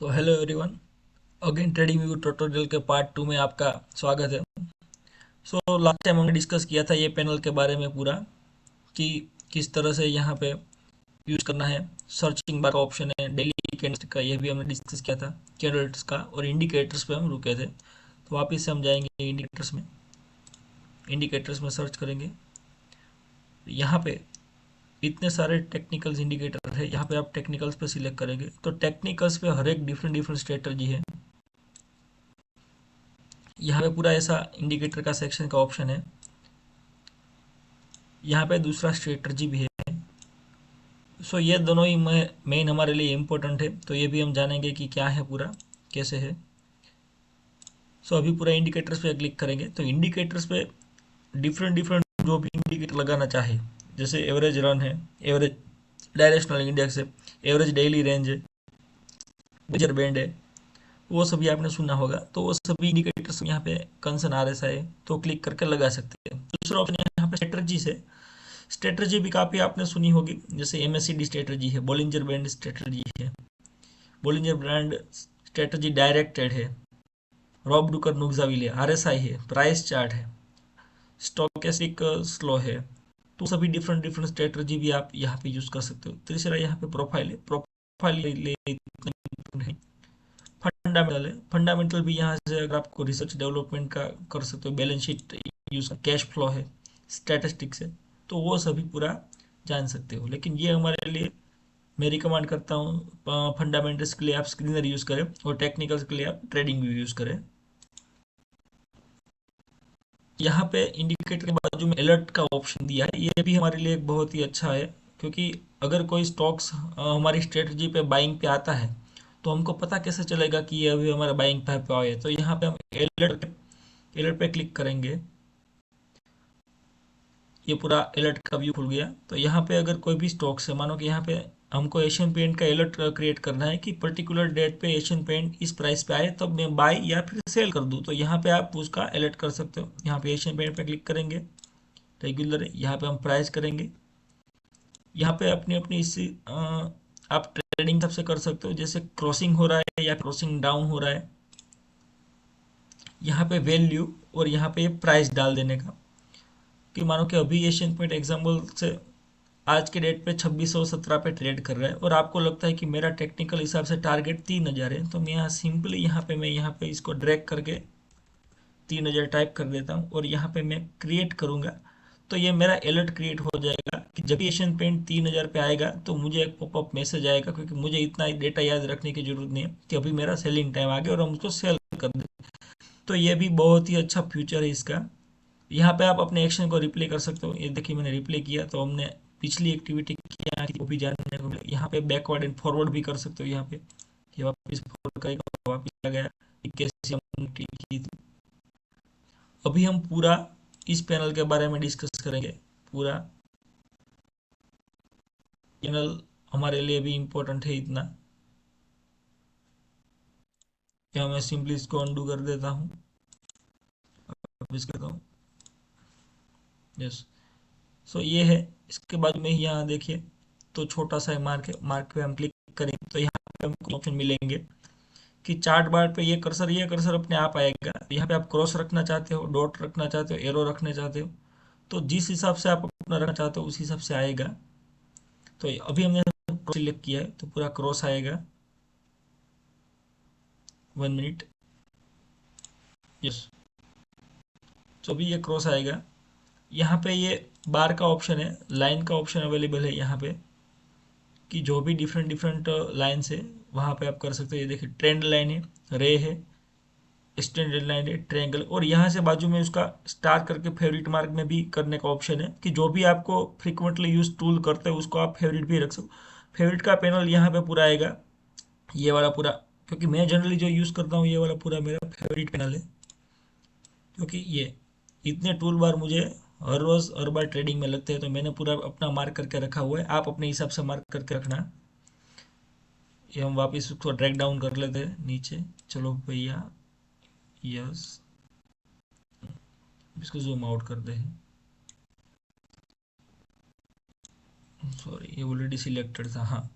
तो hello everyone, again trading view tutorial के part 2 में आपका स्वागत है। लास्ट टाइम हमने डिस्कस किया था ये पैनल के बारे में पूरा, कि किस तरह से यहाँ पे यूज करना है। सर्चिंग बार का ऑप्शन है, डेली कैंडल्स का, ये भी हमने डिस्कस किया था, कैंडल्स का, और इंडिकेटर्स पे हम रुके थे। तो वापस से हम जाएंगे इंडिकेटर्स में सर्च करेंगे। यहाँ पे इतने सारे टेक्निकल्स इंडिकेटर है, यहाँ पे आप टेक्निकल्स पे सिलेक्ट करेंगे तो टेक्निकल्स पे हर एक डिफरेंट डिफरेंट स्ट्रेटजी है। यहाँ पे पूरा ऐसा इंडिकेटर का सेक्शन का ऑप्शन है। यहाँ पे दूसरा स्ट्रेटजी भी है। ये दोनों ही मेन हमारे लिए इम्पोर्टेंट है, तो ये भी हम जानेंगे कि क्या है पूरा, कैसे है। अभी पूरा इंडिकेटर्स पे क्लिक करेंगे तो इंडिकेटर्स पे डिफरेंट डिफरेंट जो भी इंडिकेटर लगाना चाहे, जैसे एवरेज रन है, एवरेज डायरेक्शनल इंडेक्स है, एवरेज डेली रेंज है, मेजर बैंड है, वो सभी आपने सुना होगा। तो वो सभी इंडिकेटर्स यहाँ पे कंसर्न आर एस आई तो क्लिक करके लगा सकते हैं। दूसरा ऑप्शन यहाँ पे स्ट्रेटजी से, स्ट्रेटजी भी काफ़ी आपने सुनी होगी, जैसे एमएससीडी स्ट्रेटजी है, बोलिंजर बैंड स्ट्रेटजी है, बोलिंजर ब्रांड स्ट्रेटजी डायरेक्टेड है, रॉब डुकर नुकजाविल है, आरएसआई है, प्राइस चार्ट है, स्टोकेस्टिक स्लो है। तो सभी डिफरेंट डिफरेंट स्ट्रेटजी भी आप यहाँ पे यूज कर सकते हो। तीसरा यहाँ पे प्रोफाइल है, प्रोफाइल नहीं, फंडामेंटल है, फंडामेंटल भी यहाँ से अगर आपको रिसर्च डेवलपमेंट का कर सकते हो, balance sheet use, cash flow है, स्टैटिस्टिक्स है, तो वो सभी पूरा जान सकते हो। लेकिन ये हमारे लिए, मैं रिकमेंड करता हूँ फंडामेंटल्स के लिए आप स्क्रीनर यूज करें और टेक्निकल्स के लिए आप ट्रेडिंग व्यू यूज करें। यहाँ पे इंडिकेटर के बाजू में अलर्ट का ऑप्शन दिया है, ये भी हमारे लिए एक बहुत ही अच्छा है, क्योंकि अगर कोई स्टॉक्स हमारी स्ट्रेटजी पे बाइंग पे आता है तो हमको पता कैसे चलेगा कि ये अभी हमारा बाइंग पे आया है। तो यहाँ पे हम अलर्ट अलर्ट पे क्लिक करेंगे, ये पूरा अलर्ट का व्यू खुल गया। तो यहाँ पे अगर कोई भी स्टॉक है, मानो कि यहाँ पे हमको एशियन पेंट का अलर्ट क्रिएट करना है कि पर्टिकुलर डेट पे एशियन पेंट इस प्राइस पे आए, तब मैं बाय या फिर सेल कर दूँ, तो यहाँ पे आप उसका अलर्ट कर सकते हो। यहाँ पे एशियन पेंट पे क्लिक करेंगे, रेगुलर है, यहाँ पे हम प्राइस करेंगे। यहाँ पे अपनी अपनी इसी आप ट्रेडिंग सबसे कर सकते हो, जैसे क्रॉसिंग हो रहा है या क्रॉसिंग डाउन हो रहा है, यहाँ पे वैल्यू और यहाँ पे प्राइस डाल देने का। कि मानो कि अभी एशियन पेंट एग्जाम्पल से आज के डेट पे 2617 पे ट्रेड कर रहा है, और आपको लगता है कि मेरा टेक्निकल हिसाब से टारगेट 3000 है, तो मैं यहाँ सिंपली यहाँ पे इसको ड्रैग करके 3000 टाइप कर देता हूँ और यहाँ पे मैं क्रिएट करूँगा। तो ये मेरा अलर्ट क्रिएट हो जाएगा कि जब एशियन पेंट 3000 पे आएगा तो मुझे एक पॉपअप मैसेज आएगा, क्योंकि मुझे इतना डेटा याद रखने की जरूरत नहीं है कि अभी मेरा सेलिंग टाइम आ गया और हम उसको सेल कर दें। तो ये भी बहुत ही अच्छा फ्यूचर है इसका। यहाँ पे आप अपने एक्शन को रिप्ले कर सकते हो। ये देखिए मैंने रिप्ले किया तो हमने पिछली एक्टिविटी किया वो भी जानने को मिला। यहाँ पे बैकवर्ड एंड फॉरवर्ड भी कर सकते हो। यहाँ पे ये वापस फॉरवर्ड करेगा, वापस आ गया कि कैसे हमने की थी। अभी हम पूरा इस पैनल के बारे में डिस्कस करेंगे। पूरा पैनल हमारे लिए भी इम्पोर्टेंट है इतना, कि मैं सिंपली इसको अनडू कर देता हूँ, वापस करता हूँ। यस, ये है। इसके बाद में ही यहाँ देखिए तो छोटा सा मार्क है, मार्क पे हम क्लिक करेंगे तो यहाँ पे हमको ऑप्शन मिलेंगे कि चार्ट बार पे ये कर्सर अपने आप आएगा। यहाँ पे आप क्रॉस रखना चाहते हो, डॉट रखना चाहते हो, एरो रखना चाहते हो, तो जिस हिसाब से आप अपना रखना चाहते हो उस हिसाब से आएगा। तो अभी हमने क्रॉस सिलेक्ट किया है तो पूरा क्रॉस आएगा। 1 मिनट। यस, तो अभी ये क्रॉस आएगा। यहाँ पे ये बार का ऑप्शन है, लाइन का ऑप्शन अवेलेबल है यहाँ पे, कि जो भी डिफरेंट डिफरेंट लाइन्स है वहाँ पे आप कर सकते हो। ये देखिए ट्रेंड लाइन है, रे है, स्टैंडर्ड लाइन है, ट्रायंगल, और यहाँ से बाजू में उसका स्टार करके फेवरेट मार्क में भी करने का ऑप्शन है, कि जो भी आपको फ्रिक्वेंटली यूज टूल करते हो उसको आप फेवरेट भी रख सको। फेवरेट का पैनल यहाँ पे पूरा आएगा, ये वाला पूरा, क्योंकि मैं जनरली जो यूज़ करता हूँ ये वाला पूरा मेरा फेवरेट पैनल है, क्योंकि ये इतने टूल बार मुझे हर रोज़ हर बार ट्रेडिंग में लगते हैं, तो मैंने पूरा अपना मार्क करके रखा हुआ है। आप अपने हिसाब से मार्क करके रखना। ये हम वापस उसको ड्रैग डाउन कर लेते हैं नीचे। चलो भैया, यस, इसको जूम आउट कर दे। सॉरी, ये ऑलरेडी सिलेक्टेड था। हाँ,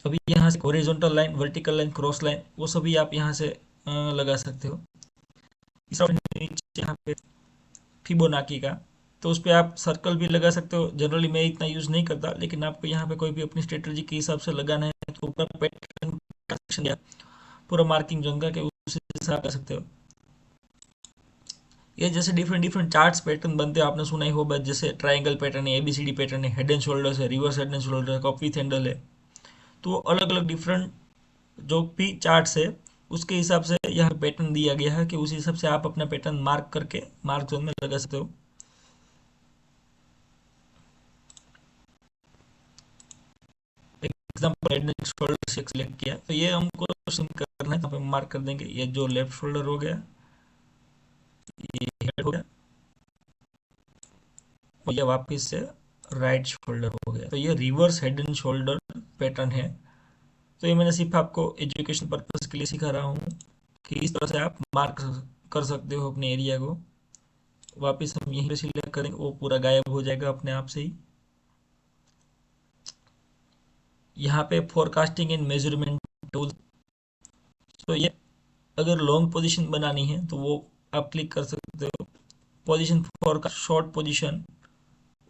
अभी यहाँ से horizontal line, vertical line, cross line, वो सभी आप यहाँ से लगा सकते हो। इस नीचे यहाँ पे फिबोनाकी का, तो उस पर आप सर्कल भी लगा सकते हो। जनरली मैं इतना यूज नहीं करता, लेकिन आपको यहाँ पे कोई भी अपनी स्ट्रेटजी के हिसाब से लगाना है तो ऊपर पैटर्न या पूरा मार्किंग जोन का, कि उस हिसाब कर सकते हो। ये जैसे डिफरेंट डिफरेंट चार्ट्स पैटर्न बनते हैं, आपने सुना ही होगा, जैसे ट्रायंगल पैटर्न है, एबीसीडी पैटर्न है, हेड एंड शोल्डर्स है, रिवर्स हेड एंड शोल्डर है, कॉप विथ हैंडल है। तो अलग अलग डिफरेंट जो भी चार्ट्स है, उसके हिसाब से यह पैटर्न दिया गया है कि उस हिसाब से आप अपना पैटर्न मार्क करके मार्क जोन में लगा सकते हो। एग्जाम्पल हेड एंड शोल्डर से सिलेक्ट किया, तो ये हमको करना है, यहाँ पे मार्क कर देंगे। ये जो लेफ्ट शोल्डर हो गया, ये हेड हो गया, और ये वापस से राइट शोल्डर हो गया। तो ये reverse head and shoulder pattern है। तो ये मैंने सिर्फ आपको एजुकेशन पर्पज के लिए सिखा रहा हूँ कि इस तरह से आप मार्क कर सकते हो अपने एरिया को। वापस हम यहीं पे सिलेक्ट करेंगे, वो पूरा गायब हो जाएगा अपने आप से ही। यहाँ पे फोरकास्टिंग एंड मेजरमेंट टूल, तो ये अगर लॉन्ग पोजीशन बनानी है तो वो आप क्लिक कर सकते हो। पोजीशन फोरकास्ट, शॉर्ट पोजीशन,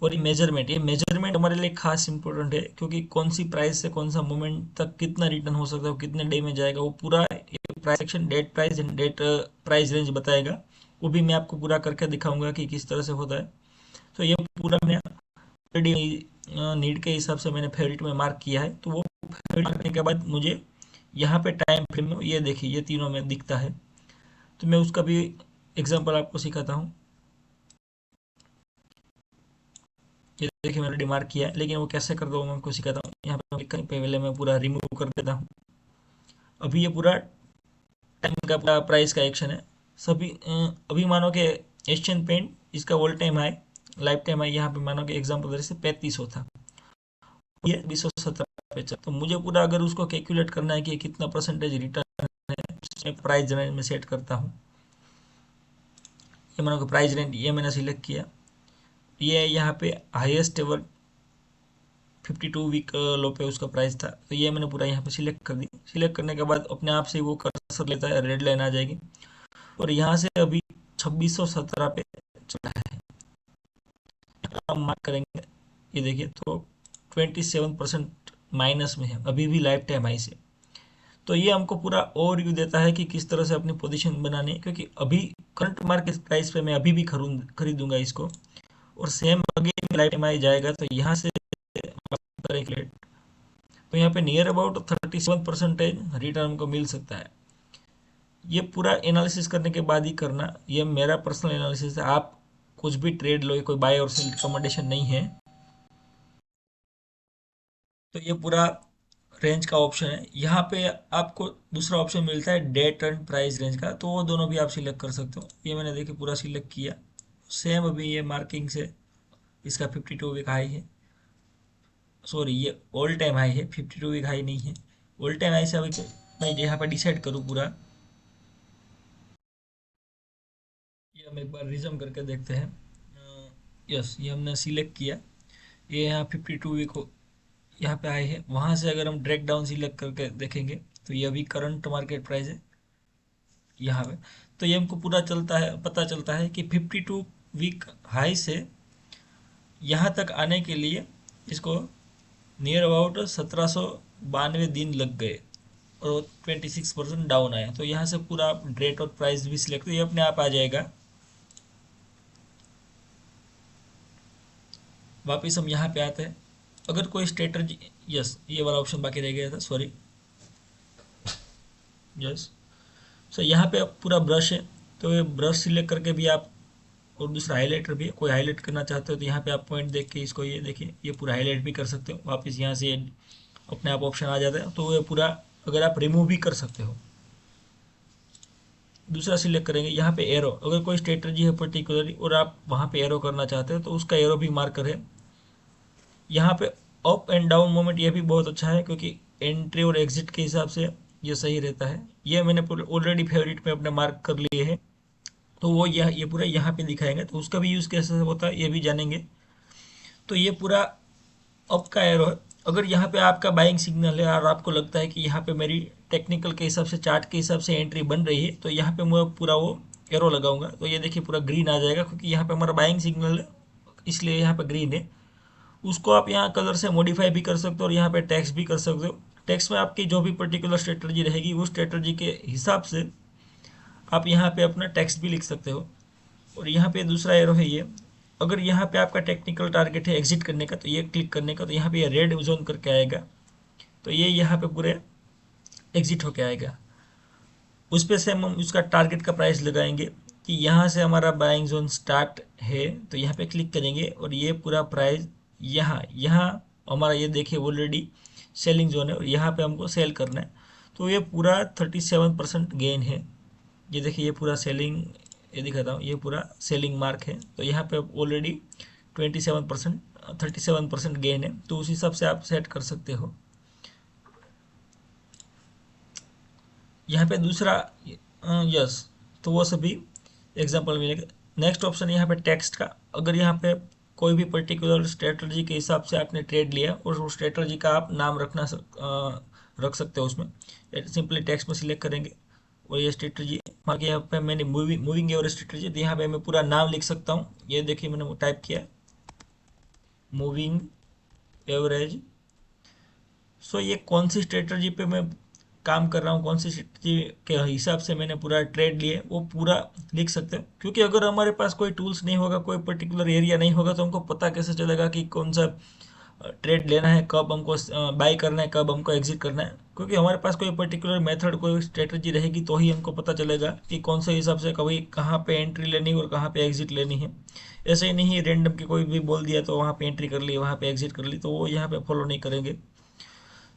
और ये मेजरमेंट हमारे लिए खास इंपॉर्टेंट है, क्योंकि कौन सी प्राइस से कौन सा मोमेंट तक कितना रिटर्न हो सकता है, कितने डे में जाएगा, वो पूरा price section, date price and date price range बताएगा। वो भी मैं आपको पूरा करके दिखाऊंगा कि किस तरह से होता है। तो ये पूरा मैंने ऑलरेडी नीड के हिसाब से मैंने फेवरेट में मार्क किया है। तो वो फेवरेट करने के बाद मुझे यहाँ पे टाइम फ्रेम में ये देखिए, ये तीनों में दिखता है। तो मैं उसका भी एग्जांपल आपको सिखाता हूँ। ये देखिए मैंने ऑलरेडी मार्क किया है, लेकिन वो कैसे करता हूँ मैं आपको सिखाता हूँ। यहाँ पे क्लिक करने पे पहले मैं पूरा रिमूव कर देता हूँ। अभी ये पूरा टाइम का पूरा प्राइस का एक्शन है सभी। अभी मानो कि एशियन पेंट इसका all time high, life time high, यहाँ पे मानो कि एग्जाम्पल जैसे 3500 था, ये 217 पे चल। तो मुझे पूरा अगर उसको कैलकुलेट करना है कि कितना परसेंटेज रिटर्न है, प्राइस रेंज में सेट करता हूँ। ये मानो कि प्राइस रेंज ये मैंने सिलेक्ट किया, ये यहाँ पे हाईएस्ट एवर 52 वीक लो पे उसका प्राइस था। तो ये मैंने पूरा यहाँ पे सिलेक्ट कर दी। सिलेक्ट करने के बाद अपने आप से वो कर्सर लेता है, रेड लाइन आ जाएगी, और यहाँ से अभी 2617 पे चला है। हम मार्क करेंगे, ये देखिए, तो 27% माइनस में है, अभी भी लाइफ टाइम हाई से। तो ये हमको पूरा ओवरव्यू देता है कि किस तरह से अपनी पोजीशन बनानी है, क्योंकि अभी करंट मार्केट प्राइस पे मैं अभी भी खरीदूंगा इसको, और same again life time high जाएगा तो यहाँ से कैलकुलेट, तो यहाँ पे नियर अबाउट 37% रिटर्न हमको मिल सकता है। ये पूरा एनालिसिस करने के बाद ही करना, ये मेरा पर्सनल एनालिसिस है। आप कुछ भी ट्रेड लो, कोई बाय और सेल रिकमेंडेशन नहीं है। तो ये पूरा रेंज का ऑप्शन है। यहाँ पे आपको दूसरा ऑप्शन मिलता है डेट एंड प्राइस रेंज का, तो वो दोनों भी आप सिलेक्ट कर सकते हो। ये मैंने देखिए पूरा सिलेक्ट किया। सेम अभी ये मार्किंग से इसका 52 वीक हाई है, सॉरी ये ऑल टाइम हाई है, 52 वीक हाई नहीं है। ऑल टाइम हाई से अभी मैं यहाँ पर डिसाइड करूँ पूरा, ये हम एक बार रिज्यूम करके देखते हैं। यस, ये हमने सिलेक्ट किया, ये यहाँ 52 वीक हो यहाँ पे आए हैं। वहाँ से अगर हम ड्रैग डाउन सिलेक्ट करके देखेंगे तो ये अभी करंट मार्केट प्राइस है यहाँ पे। तो ये हमको पूरा चलता है, पता चलता है कि 52 वीक हाई से यहाँ तक आने के लिए इसको नियर अबाउट 1792 दिन लग गए, और 26% डाउन आया। तो यहाँ से पूरा डेट और प्राइस भी सिलेक्ट, ये अपने आप आ जाएगा। वापस हम यहाँ पे आते हैं। अगर कोई स्ट्रेटजी, यस ये वाला ऑप्शन बाकी रह गया था, सॉरी, यस। सो यहाँ पे पूरा ब्रश है, तो ये ब्रश सिलेक्ट करके भी आप, और दूसरा हाईलाइटर भी है, कोई हाईलाइट करना चाहते हो तो यहाँ पे आप पॉइंट देख के इसको ये देखिए, ये पूरा हाईलाइट भी कर सकते हो। वापस यहाँ से अपने आप ऑप्शन आ जाता है, तो ये पूरा अगर आप रिमूव भी कर सकते हो। दूसरा सिलेक्ट करेंगे, यहाँ पे एरो, अगर कोई स्ट्रेटजी है पर्टिकुलरली और आप वहाँ पे एरो करना चाहते हो तो उसका एरो भी मार्कर है। यहाँ पे अप एंड डाउन मोमेंट, ये भी बहुत अच्छा है, क्योंकि एंट्री और एग्जिट के हिसाब से ये सही रहता है। ये मैंने ऑलरेडी फेवरेट में अपने मार्क कर लिए हैं, तो वो ये पूरा यहाँ पे दिखाएंगे, तो उसका भी यूज़ कैसे होता है ये भी जानेंगे। तो ये पूरा अप का एरो है, अगर यहाँ पे आपका बाइंग सिग्नल है और आपको लगता है कि यहाँ पे मेरी टेक्निकल के हिसाब से, चार्ट के हिसाब से एंट्री बन रही है, तो यहाँ पे मैं पूरा वो एरो लगाऊंगा, तो ये देखिए पूरा ग्रीन आ जाएगा, क्योंकि यहाँ पे हमारा बाइंग सिग्नल है, इसलिए यहाँ पे ग्रीन है। उसको आप यहाँ कलर से मॉडिफाई भी कर सकते हो और यहाँ पे टेक्स्ट भी कर सकते हो। टेक्स्ट में आपकी जो भी पर्टिकुलर स्ट्रेटजी रहेगी, उस स्ट्रेटजी के हिसाब से आप यहाँ पे अपना टेक्स्ट भी लिख सकते हो। और यहाँ पे दूसरा एरो है ये, अगर यहाँ पे आपका टेक्निकल टारगेट है एग्जिट करने का, तो ये क्लिक करने का, तो यहाँ पे ये रेड जोन करके आएगा, तो ये यहाँ पे पूरे एग्जिट होके आएगा। उस पे से हम उसका टारगेट का प्राइस लगाएंगे कि यहाँ से हमारा बाइंग जोन स्टार्ट है, तो यहाँ पे क्लिक करेंगे और ये पूरा प्राइस यहाँ यहाँ हमारा ये देखिए ऑलरेडी सेलिंग जोन है और यहाँ पे हमको सेल करना है, तो ये पूरा 37% गेन है। ये देखिए ये पूरा सेलिंग, ये दिखाता हूँ, ये पूरा सेलिंग मार्क है, तो यहाँ पे ऑलरेडी 27% 37% गेन है, तो उस हिसाब से आप सेट कर सकते हो। यहाँ पे दूसरा यस, तो वो सभी एग्जांपल मिलेगा। नेक्स्ट ऑप्शन यहाँ पे टेक्स्ट का, अगर यहाँ पे कोई भी पर्टिकुलर स्ट्रेटजी के हिसाब से आपने ट्रेड लिया और उस स्ट्रेटजी का आप नाम रख सकते हो उसमें, सिंपली टेक्स्ट में सिलेक्ट करेंगे और ये स्ट्रेटजी, मान के यहाँ पे मैंने मूविंग एवरेज स्ट्रेटजी, तो यहाँ पे मैं पूरा नाम लिख सकता हूँ। ये देखिए मैंने टाइप किया मूविंग एवरेज। सो ये कौन सी स्ट्रेटजी पे मैं काम कर रहा हूँ, कौन सी स्ट्रेटजी के हिसाब से मैंने पूरा ट्रेड लिए, वो पूरा लिख सकते हैं। क्योंकि अगर हमारे पास कोई टूल्स नहीं होगा, कोई पर्टिकुलर एरिया नहीं होगा, तो हमको पता कैसे चलेगा कि कौन सा ट्रेड लेना है, कब हमको बाय करना है, कब हमको एग्जिट करना है। क्योंकि हमारे पास कोई पर्टिकुलर मेथड, कोई स्ट्रेटजी रहेगी, तो ही हमको पता चलेगा कि कौन से हिसाब से कभी कहाँ पे एंट्री लेनी है और कहाँ पे एग्जिट लेनी है। ऐसे ही नहीं रैंडम की कोई भी बोल दिया तो वहाँ पे एंट्री कर ली, वहाँ पे एग्जिट कर ली, तो वो यहाँ पे फॉलो नहीं करेंगे।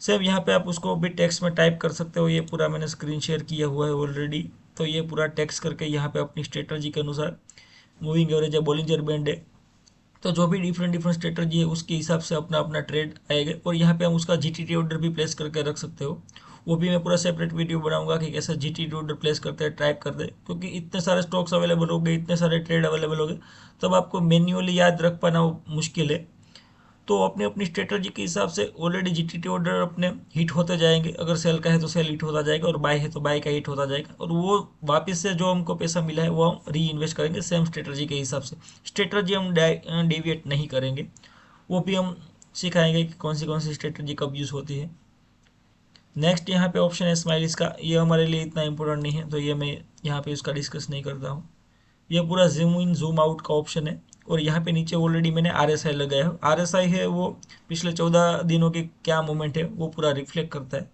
सेम यहाँ पे आप उसको भी टेक्स्ट में टाइप कर सकते हो, ये पूरा मैंने स्क्रीन शेयर किया हुआ है ऑलरेडी, तो ये पूरा टेक्स्ट करके यहाँ पे अपनी स्ट्रेटजी के अनुसार मूविंग एवरेज है, बॉलिंजर बैंड है, तो जो भी डिफरेंट डिफरेंट स्ट्रेटजी है उसके हिसाब से अपना अपना ट्रेड आएगा। और यहाँ पे हम उसका जीटीटी ऑर्डर भी प्लेस करके रख सकते हो, वो भी मैं पूरा सेपरेट वीडियो बनाऊंगा कि कैसे जीटीटी ऑर्डर प्लेस करते हैं, टाइप करते हैं। क्योंकि इतने सारे स्टॉक्स अवेलेबल हो गए, इतने सारे ट्रेड अवेलेबल हो गए, तब आपको मैन्युअली याद रख पाना मुश्किल है। तो अपनी अपनी स्ट्रेटजी के हिसाब से ऑलरेडी जीटीटी ऑर्डर अपने हिट होते जाएंगे, अगर सेल का है तो सेल हिट होता जाएगा और बाय है तो बाय का हिट होता जाएगा, और वो वापस से जो हमको पैसा मिला है वो हम री इन्वेस्ट करेंगे सेम स्ट्रेटजी के हिसाब से। स्ट्रेटजी हम डेविएट नहीं करेंगे, वो भी हम सिखाएंगे कि कौन सी स्ट्रेटजी कब यूज़ होती है। नेक्स्ट यहाँ पे ऑप्शन है स्माइलिस का, ये हमारे लिए इतना इंपॉर्टेंट नहीं है, तो ये मैं यहाँ पे उसका डिस्कस नहीं करता हूँ। ये पूरा जूम इन जूम आउट का ऑप्शन है, और यहाँ पे नीचे ऑलरेडी मैंने RSI लगाया है। RSI है वो पिछले 14 दिनों के क्या मूवमेंट है वो पूरा रिफ्लेक्ट करता है,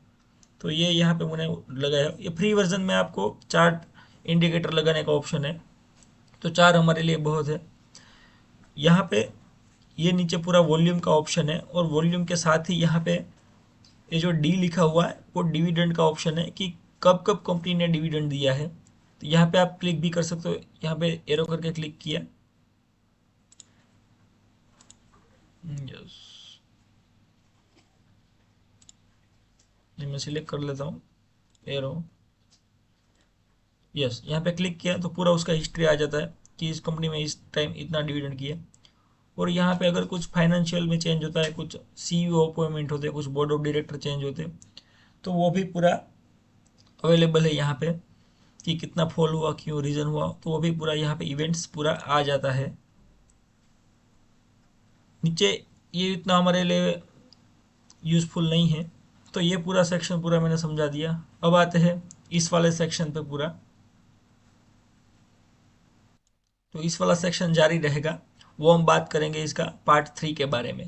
तो ये यहाँ पे मैंने लगाया है। ये फ्री वर्जन में आपको चार्ट इंडिकेटर लगाने का ऑप्शन है, तो चार हमारे लिए बहुत है। यहाँ पे ये नीचे पूरा वॉल्यूम का ऑप्शन है, और वॉल्यूम के साथ ही यहाँ पे ये जो डी लिखा हुआ है वो डिविडेंड का ऑप्शन है, कि कब कब कंपनी ने डिविडेंड दिया है। तो यहाँ पे आप क्लिक भी कर सकते हो, यहाँ पे एरो करके क्लिक किया, यस, मैं सिलेक्ट कर लेता हूँ एरो, यस, यहाँ पे क्लिक किया तो पूरा उसका हिस्ट्री आ जाता है कि इस कंपनी में इस टाइम इतना डिविडेंड किया। और यहाँ पे अगर कुछ फाइनेंशियल में चेंज होता है, कुछ CEO अपॉइंटमेंट होते हैं, कुछ बोर्ड ऑफ डायरेक्टर चेंज होते हैं, तो वो भी पूरा अवेलेबल है यहाँ पे कि कितना फॉल हुआ, क्यों रीज़न हुआ, तो वो भी पूरा यहाँ पे इवेंट्स पूरा आ जाता है नीचे। ये इतना हमारे लिए यूज़फुल नहीं है, तो ये पूरा सेक्शन पूरा मैंने समझा दिया। अब आते हैं इस वाले सेक्शन पे पूरा, तो इस वाला सेक्शन जारी रहेगा, वो हम बात करेंगे इसका पार्ट 3 के बारे में।